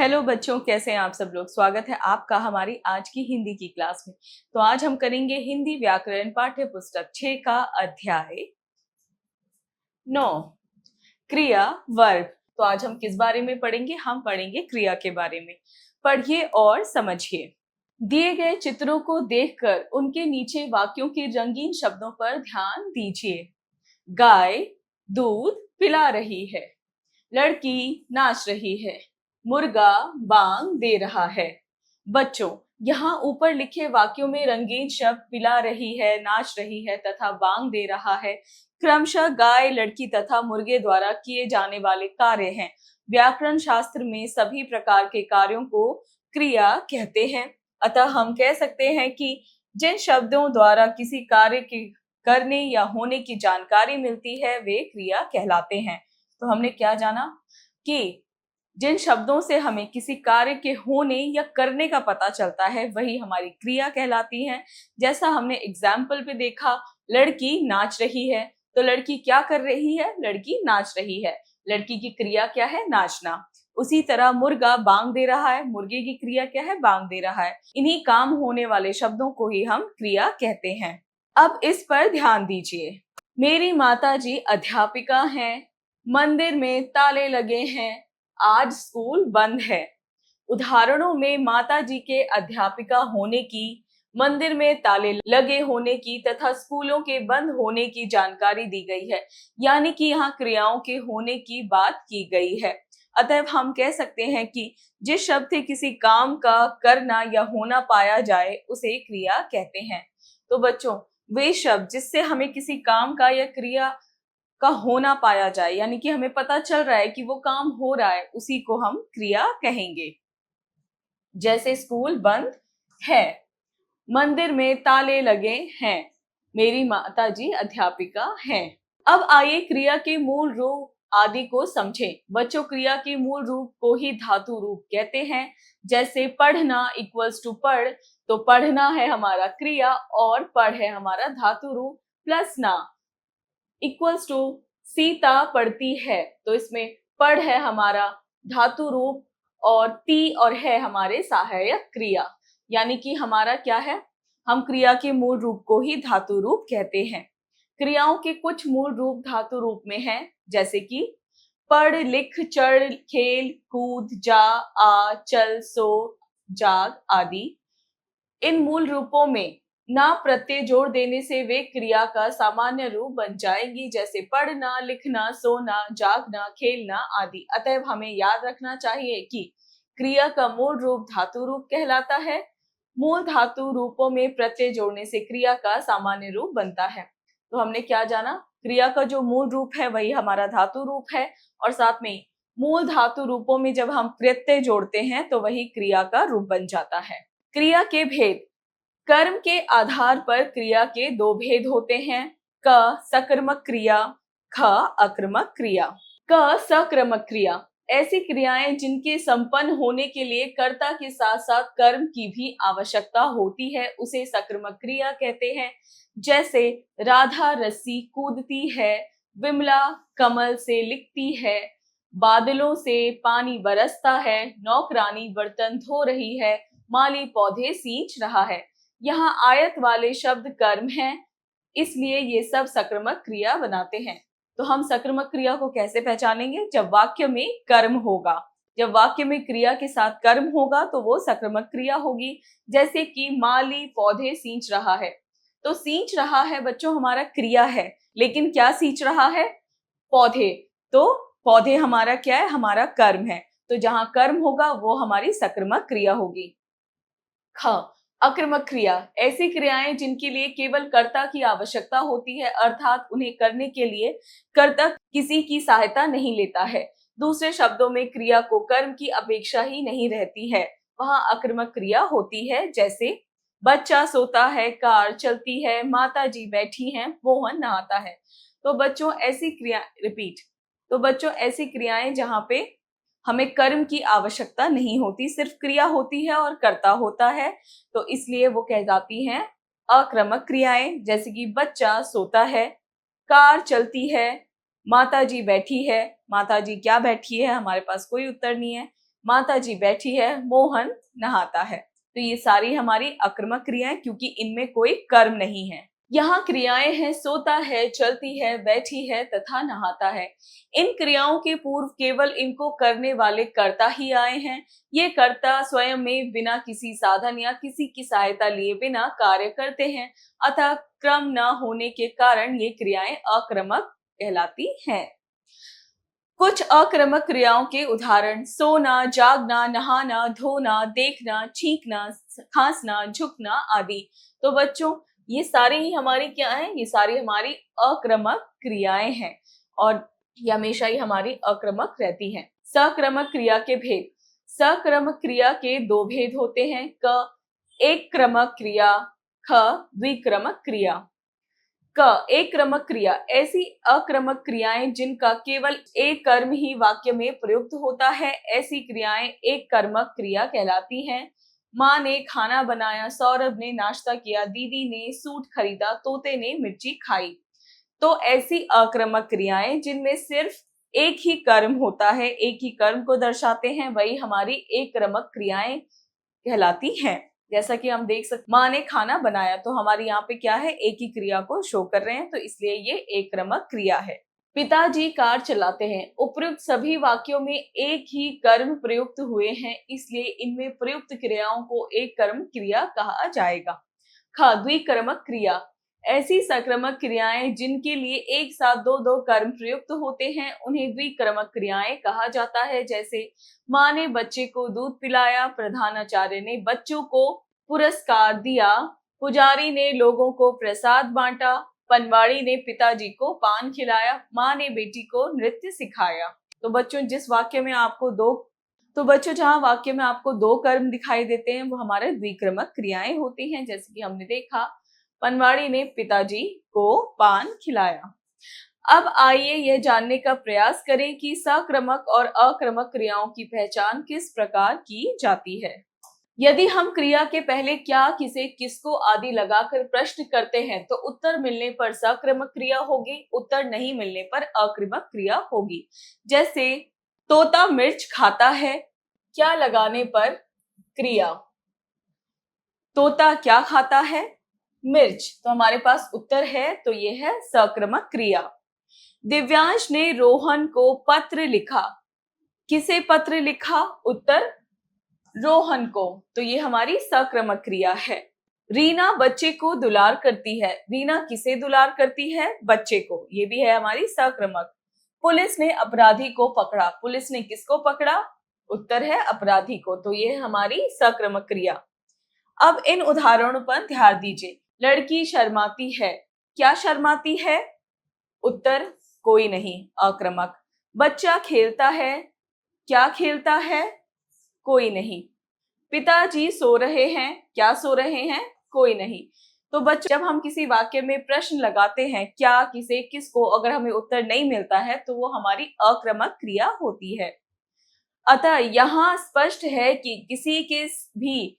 Hello बच्चों, कैसे हैं आप सब लोग। स्वागत है आपका हमारी आज की हिंदी की क्लास में। तो आज हम करेंगे हिंदी व्याकरण पाठ्य पुस्तक 6 का अध्याय 9 क्रिया वर्ग। तो आज हम किस बारे में पढ़ेंगे? हम पढ़ेंगे क्रिया के बारे में। पढ़िए और समझिए। दिए गए चित्रों को देखकर उनके नीचे वाक्यों के रंगीन शब्दों पर ध्यान दीजिए। गाय दूध पिला रही है, लड़की नाच रही है, मुर्गा बांग दे रहा है। बच्चों, यहाँ ऊपर लिखे वाक्यों में रंगीन शब्द पिला रही है, नाच रही है तथा बांग दे रहा है क्रमशः गाय, लड़की तथा मुर्गे द्वारा किए जाने वाले कार्य हैं। व्याकरण शास्त्र में सभी प्रकार के कार्यों को क्रिया कहते हैं। अतः हम कह सकते हैं कि जिन शब्दों द्वारा किसी कार्य के करने या होने की जानकारी मिलती है वे क्रिया कहलाते हैं। तो हमने क्या जाना कि जिन शब्दों से हमें किसी कार्य के होने या करने का पता चलता है वही हमारी क्रिया कहलाती है। जैसा हमने एग्जाम्पल पे देखा, लड़की नाच रही है, तो लड़की क्या कर रही है? लड़की नाच रही है। लड़की की क्रिया क्या है? नाचना। उसी तरह मुर्गा बांग दे रहा है, मुर्गे की क्रिया क्या है? बांग दे रहा है। इन्हीं काम होने वाले शब्दों को ही हम क्रिया कहते हैं। अब इस पर ध्यान दीजिए। मेरी माताजी अध्यापिका हैं, मंदिर में ताले लगे हैं, आज स्कूल बंद है। उदाहरणों में माताजी के अध्यापिका होने की, मंदिर में ताले लगे होने की तथा स्कूलों के बंद होने की जानकारी दी गई है। यानी कि यहाँ क्रियाओं के होने की बात की गई है। अतः हम कह सकते हैं कि जिस शब्द से किसी काम का करना या होना पाया जाए उसे क्रिया कहते हैं। तो बच्चों, वे शब्द जिससे हमें किसी काम का या क्रिया का होना पाया जाए, यानी कि हमें पता चल रहा है कि वो काम हो रहा है, उसी को हम क्रिया कहेंगे। जैसे स्कूल बंद है, मंदिर में ताले लगे हैं, मेरी माताजी अध्यापिका हैं। अब आइए क्रिया के मूल रूप आदि को समझें। बच्चों, क्रिया के मूल रूप को ही धातु रूप कहते हैं। जैसे पढ़ना इक्वल्स टू पढ़, तो पढ़ना है हमारा क्रिया और पढ़ है हमारा धातु रूप, प्लस ना इक्वल्स टू सीता पढ़ती है, तो इसमें पढ़ है हमारा धातु रूप और ती और है हमारे सहायक क्रिया। यानी कि हमारा क्या है? हम क्रिया के मूल रूप को ही धातु रूप कहते हैं। क्रियाओं के कुछ मूल रूप धातु रूप में हैं, जैसे कि पढ़, लिख, चढ़, खेल, कूद, जा, आ, चल, सो, जाग आदि। इन मूल रूपों में ना प्रत्यय जोड़ देने से वे क्रिया का सामान्य रूप बन जाएंगी, जैसे पढ़ना, लिखना, सोना, जागना, खेलना आदि। अतएव हमें याद रखना चाहिए कि क्रिया का मूल रूप धातु रूप कहलाता है। मूल धातु रूपों में प्रत्यय जोड़ने से क्रिया का सामान्य रूप बनता है। तो हमने क्या जाना? क्रिया का जो मूल रूप है वही हमारा धातु रूप है, और साथ में मूल धातु रूपों में जब हम प्रत्यय जोड़ते हैं तो वही क्रिया का रूप बन जाता है। क्रिया के भेद। कर्म के आधार पर क्रिया के दो भेद होते हैं, क सकर्मक क्रिया, ख अकर्मक क्रिया। क सकर्मक क्रिया ऐसी क्रियाएं जिनके संपन्न होने के लिए कर्ता के साथ साथ कर्म की भी आवश्यकता होती है, उसे सकर्मक क्रिया कहते हैं। जैसे राधा रस्सी कूदती है, विमला कमल से लिखती है, बादलों से पानी बरसता है, नौकरानी बर्तन धो रही है, माली पौधे सींच रहा है। यहाँ आयत वाले शब्द कर्म हैं, इसलिए ये सब सकर्मक क्रिया बनाते हैं। तो हम सकर्मक क्रिया को कैसे पहचानेंगे? जब वाक्य में कर्म होगा। जब वाक्य में क्रिया के साथ कर्म होगा तो वो सकर्मक क्रिया होगी। जैसे कि माली पौधे सींच रहा है, तो सींच रहा है बच्चों हमारा क्रिया है, लेकिन क्या सींच रहा है? पौधे। तो पौधे हमारा क्या है? हमारा कर्म है। तो जहां कर्म होगा वो हमारी सकर्मक क्रिया होगी। ख अकर्मक क्रिया ऐसी क्रियाएं जिनके लिए केवल कर्ता की आवश्यकता होती है, अर्थात उन्हें करने के लिए कर्ता किसी की सहायता नहीं लेता है। दूसरे शब्दों में क्रिया को कर्म की अपेक्षा ही नहीं रहती है, वहां अकर्मक क्रिया होती है। जैसे बच्चा सोता है, कार चलती है, माता जी बैठी हैं, मोहन नहाता है। तो बच्चों ऐसी क्रिया तो बच्चों ऐसी क्रियाएं जहां पे हमें कर्म की आवश्यकता नहीं होती, सिर्फ क्रिया होती है और कर्ता होता है, तो इसलिए वो कहलाती हैं अक्रमक क्रियाएं। जैसे कि बच्चा सोता है, कार चलती है, माताजी बैठी है। माताजी क्या बैठी है? हमारे पास कोई उत्तर नहीं है, माताजी बैठी है, मोहन नहाता है। तो ये सारी हमारी आक्रामक क्रियाएं, क्योंकि इनमें कोई कर्म नहीं है। यहाँ क्रियाएं हैं सोता है, चलती है, बैठी है तथा नहाता है। इन क्रियाओं के पूर्व केवल इनको करने वाले कर्ता ही आए हैं। ये कर्ता स्वयं में बिना किसी साधन या किसी की सहायता लिए बिना कार्य करते हैं, अतः क्रम न होने के कारण ये क्रियाएं अक्रमक कहलाती हैं। कुछ अक्रमक क्रियाओं के उदाहरण: सोना, जागना, नहाना, धोना, देखना, छींकना, खांसना, झुकना आदि। तो बच्चों, ये सारी ही हमारी क्या है? ये सारी हमारी अक्रमक क्रियाएं हैं और ये हमेशा ही हमारी अक्रमक रहती हैं। सक्रमक क्रिया के भेद: सक्रमक क्रिया के दो भेद होते हैं, क एक क्रमक क्रिया, ख द्विक्रमक क्रिया। क एक क्रमक क्रिया ऐसी अक्रमक क्रियाएं जिनका केवल एक कर्म ही वाक्य में प्रयुक्त होता है, ऐसी क्रियाएं एक कर्मक क्रिया कहलाती हैं। माँ ने खाना बनाया, सौरभ ने नाश्ता किया, दीदी ने सूट खरीदा, तोते ने मिर्ची खाई। तो ऐसी अक्रमक क्रियाएं जिनमें सिर्फ एक ही कर्म होता है, एक ही कर्म को दर्शाते हैं, वही हमारी एक क्रमक क्रियाएं कहलाती हैं। जैसा कि हम देख सकते, माँ ने खाना बनाया, तो हमारे यहाँ पे क्या है? एक ही क्रिया को शो कर रहे हैं, तो इसलिए ये एक क्रमक क्रिया है। पिताजी कार चलाते हैं। उपयुक्त सभी वाक्यों में एक ही कर्म प्रयुक्त हुए हैं, इसलिए इनमें प्रयुक्त क्रियाओं को एक कर्म क्रिया कहा जाएगा। ख द्विक्रमक क्रिया ऐसी सक्रमक क्रियाएं जिनके लिए एक साथ दो दो कर्म प्रयुक्त होते हैं, उन्हें द्विक्रमक क्रियाएं कहा जाता है। जैसे माँ ने बच्चे को दूध पिलाया, प्रधानाचार्य ने बच्चों को पुरस्कार दिया, पुजारी ने लोगों को प्रसाद बांटा, पनवाड़ी ने पिताजी को पान खिलाया, माँ ने बेटी को नृत्य सिखाया। तो बच्चों, जहाँ वाक्य में आपको दो कर्म दिखाई देते हैं, वो हमारे द्विक्रमक क्रियाएं होती हैं। जैसे कि हमने देखा, पनवाड़ी ने पिताजी को पान खिलाया। अब आइए यह जानने का प्रयास करें कि सक्रमक और अक्रमक क्रियाओं की पहचान किस प्रकार की जाती है। यदि हम क्रिया के पहले क्या, किसे, किसको आदि लगाकर प्रश्न करते हैं, तो उत्तर मिलने पर सक्रमक क्रिया होगी, उत्तर नहीं मिलने पर अक्रमक क्रिया होगी। जैसे तोता मिर्च खाता है, क्या लगाने पर क्रिया। तोता क्या खाता है? मिर्च। तो हमारे पास उत्तर है, तो ये है सक्रमक क्रिया। दिव्यांश ने रोहन को पत्र लिखा, किसे पत्र लिखा? उत्तर रोहन को, तो ये हमारी सक्रमक क्रिया है। रीना बच्चे को दुलार करती है, रीना किसे दुलार करती है? बच्चे को, ये भी है हमारी सक्रमक। पुलिस ने अपराधी को पकड़ा, पुलिस ने किसको पकड़ा? उत्तर है अपराधी को, तो ये है हमारी सक्रमक क्रिया। अब इन उदाहरणों पर ध्यान दीजिए। लड़की शर्माती है, क्या शर्माती है? उत्तर कोई नहीं, अक्रमक। बच्चा खेलता है, क्या खेलता है? कोई नहीं। पिताजी सो रहे हैं, क्या सो रहे हैं? कोई नहीं। तो बच्चों, जब हम किसी वाक्य में प्रश्न लगाते हैं, क्या, किसे, किसको, अगर हमें उत्तर नहीं मिलता है, तो वो हमारी अक्रमक क्रिया होती है। अतः यहाँ स्पष्ट है कि किसी के भी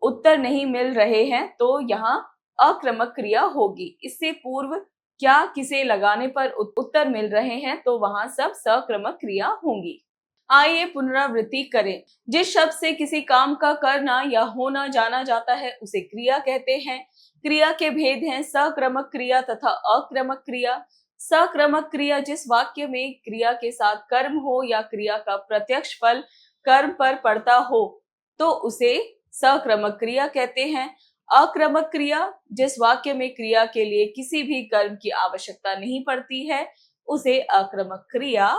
उत्तर नहीं मिल रहे हैं, तो यहाँ अक्रमक क्रिया होगी। इससे पूर्व क्या, किसे लगाने पर उत्तर मिल रहे हैं, तो वहां सब सक्रमक क्रिया होंगी। आइए पुनरावृत्ति करें। जिस शब्द से किसी काम का करना या होना जाना जाता है, उसे क्रिया कहते हैं। क्रिया के भेद हैं सक्रमक क्रिया तथा अक्रमक क्रिया। सक्रमक क्रिया जिस वाक्य में क्रिया के साथ कर्म हो या क्रिया का प्रत्यक्ष फल कर्म पर पड़ता हो, तो उसे सक्रमक क्रिया कहते हैं। अक्रमक क्रिया जिस वाक्य में क्रिया के लिए किसी भी कर्म की आवश्यकता नहीं पड़ती है, उसे अक्रमक क्रिया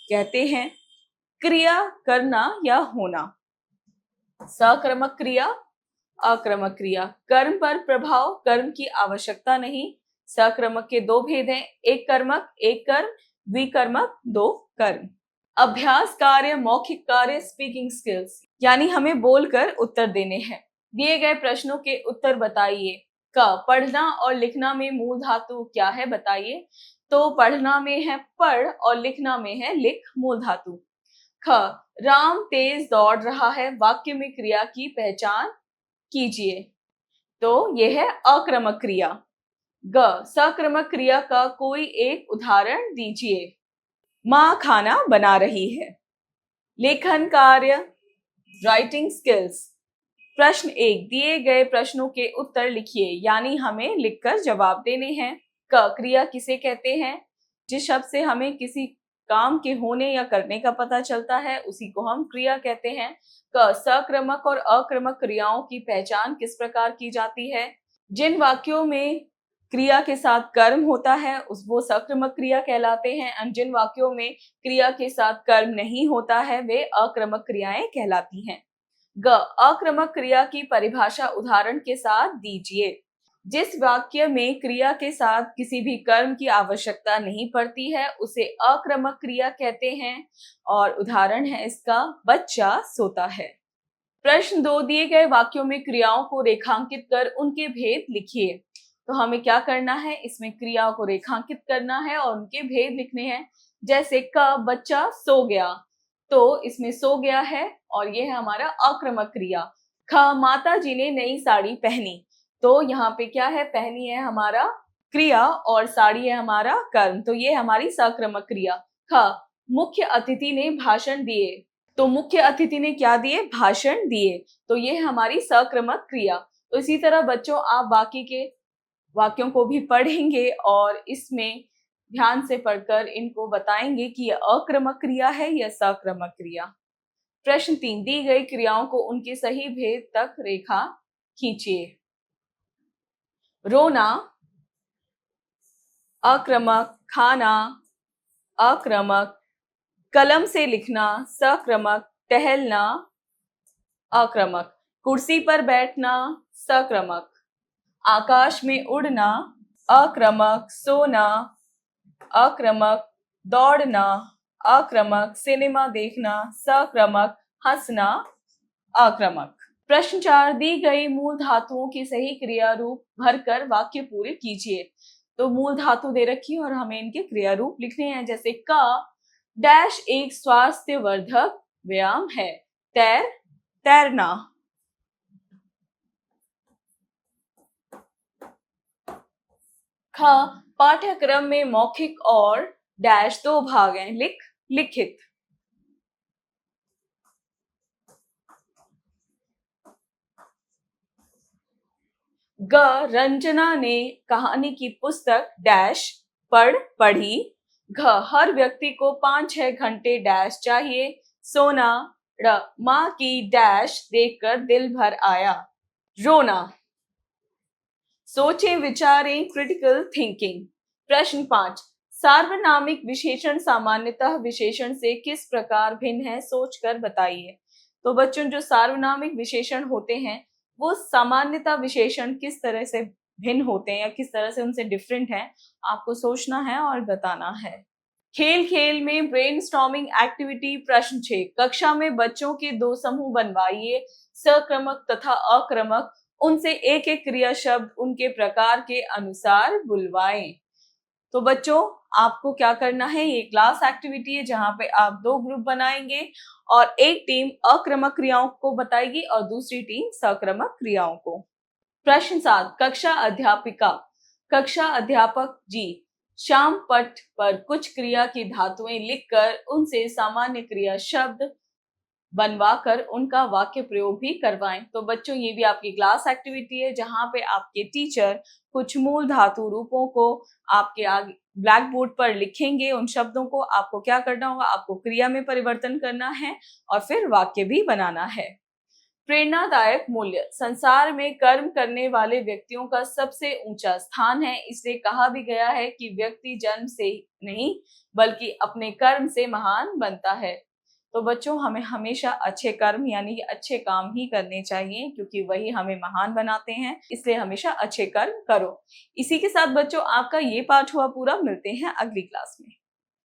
कहते हैं। क्रिया करना या होना। सक्रमक क्रिया, अक्रमक क्रिया, कर्म पर प्रभाव, कर्म की आवश्यकता नहीं। सक्रमक के दो भेद हैं, एक कर्मक, एक कर्म, द्विकर्मक, दो कर्म। अभ्यास कार्य, मौखिक कार्य, स्पीकिंग स्किल्स, यानी हमें बोलकर उत्तर देने हैं। दिए गए प्रश्नों के उत्तर बताइए। क पढ़ना और लिखना में मूल धातु क्या है, बताइए। तो पढ़ना में है पढ़ और लिखना में है लिख, मूल धातु। ख राम तेज दौड़ रहा है, वाक्य में क्रिया की पहचान कीजिए। तो यह है अक्रमक क्रिया। ग सक्रमक क्रिया का कोई एक उदाहरण दीजिए। माँ खाना बना रही है। लेखन कार्य, राइटिंग स्किल्स। प्रश्न 1, दिए गए प्रश्नों के उत्तर लिखिए, यानी हमें लिखकर जवाब देने हैं। क, क्रिया किसे कहते हैं? जिस शब्द से हमें किसी काम के होने या करने का पता चलता है उसी को हम क्रिया कहते हैं। क, सक्रमक और अक्रमक क्रियाओं की पहचान किस प्रकार की जाती है? जिन वाक्यों में क्रिया के साथ कर्म होता है वो सक्रमक क्रिया कहलाते हैं, और जिन वाक्यों में क्रिया के साथ कर्म नहीं होता है वे अक्रमक क्रियाएं कहलाती हैं। ग, अक्रमक क्रिया की परिभाषा उदाहरण के साथ दीजिए। जिस वाक्य में क्रिया के साथ किसी भी कर्म की आवश्यकता नहीं पड़ती है उसे अक्रमक क्रिया कहते हैं, और उदाहरण है इसका बच्चा सोता है। प्रश्न 2, दिए गए वाक्यों में क्रियाओं को रेखांकित कर उनके भेद लिखिए। तो हमें क्या करना है, इसमें क्रियाओं को रेखांकित करना है और उनके भेद लिखने हैं। जैसे क, बच्चा सो गया, तो इसमें सो गया है और ये है हमारा अक्रमक क्रिया। ख, माता जी ने नई साड़ी पहनी, तो यहाँ पे क्या है, पहनी है हमारा क्रिया और साड़ी है हमारा कर्म, तो ये हमारी सक्रमक क्रिया। ख, मुख्य अतिथि ने भाषण दिए, तो मुख्य अतिथि ने क्या दिए, भाषण दिए, तो ये है हमारी सक्रमक क्रिया। तो इसी तरह बच्चों आप बाकी के वाक्यों को भी पढ़ेंगे और इसमें ध्यान से पढ़कर इनको बताएंगे कि यह अक्रमक क्रिया है या सक्रमक क्रिया। प्रश्न 3, दी गई क्रियाओं को उनके सही भेद तक रेखा खींचिए। रोना अक्रमक, खाना अक्रमक, कलम से लिखना सक्रमक, टहलना अक्रमक, कुर्सी पर बैठना सक्रमक, आकाश में उड़ना अक्रमक, सोना अक्रमक, दौड़ना अक्रमक, सिनेमा देखना सक्रमक, हंसना अक्रमक। प्रश्न 4, दी गई मूल धातुओं की सही क्रिया रूप भरकर वाक्य पूरे कीजिए। तो मूल धातु दे रखी है और हमें इनके क्रिया रूप लिखने हैं। जैसे क, डैश एक स्वास्थ्यवर्धक व्यायाम है, तैरना। ख, पाठ्यक्रम में मौखिक और डैश 2 भाग हैं, लिखित। ग, रंजना ने कहानी की पुस्तक डैश पढ़ी। घ, हर व्यक्ति को 5-6 घंटे डैश चाहिए सोना। ड़, माँ की डैश देखकर दिल भर आया, रोना। सोचें विचारें, क्रिटिकल थिंकिंग। प्रश्न 5, सार्वनामिक विशेषण सामान्यतः विशेषण से किस प्रकार भिन्न है, सोचकर बताइए। तो बच्चों जो सार्वनामिक विशेषण होते हैं वो सामान्यतः विशेषण किस तरह से भिन्न होते हैं या किस तरह से उनसे डिफरेंट है, आपको सोचना है और बताना है। खेल में ब्रेनस्टॉर्मिंग एक्टिविटी। प्रश्न 6, कक्षा में बच्चों के 2 समूह बनवाइए, सक्रमक तथा अक्रमक, उनसे एक एक क्रिया शब्द उनके प्रकार के अनुसार बुलवाएं। तो बच्चों आपको क्या करना है, ये क्लास एक्टिविटी है जहां पे आप 2 ग्रुप बनाएंगे और एक टीम अक्रमक क्रियाओं को बताएगी और दूसरी टीम सक्रमक क्रियाओं को। प्रश्न 7, कक्षा अध्यापिका, कक्षा अध्यापक जी श्याम पट पर कुछ क्रिया की धातुएं लिखकर उनसे सामान्य क्रिया शब्द बनवाकर उनका वाक्य प्रयोग भी करवाएं। तो बच्चों ये भी आपकी क्लास एक्टिविटी है जहां पे आपके टीचर कुछ मूल धातु रूपों को आपके आगे ब्लैक बोर्ड पर लिखेंगे। उन शब्दों को आपको क्या करना होगा, आपको क्रिया में परिवर्तन करना है और फिर वाक्य भी बनाना है। प्रेरणादायक मूल्य, संसार में कर्म करने वाले व्यक्तियों का सबसे ऊंचा स्थान है, इसलिए कहा भी गया है कि व्यक्ति जन्म से नहीं बल्कि अपने कर्म से महान बनता है। तो बच्चों हमें हमेशा अच्छे कर्म यानी कि अच्छे काम ही करने चाहिए क्योंकि वही हमें महान बनाते हैं, इसलिए हमेशा अच्छे कर्म करो। इसी के साथ बच्चों आपका ये पाठ हुआ पूरा, मिलते हैं अगली क्लास में।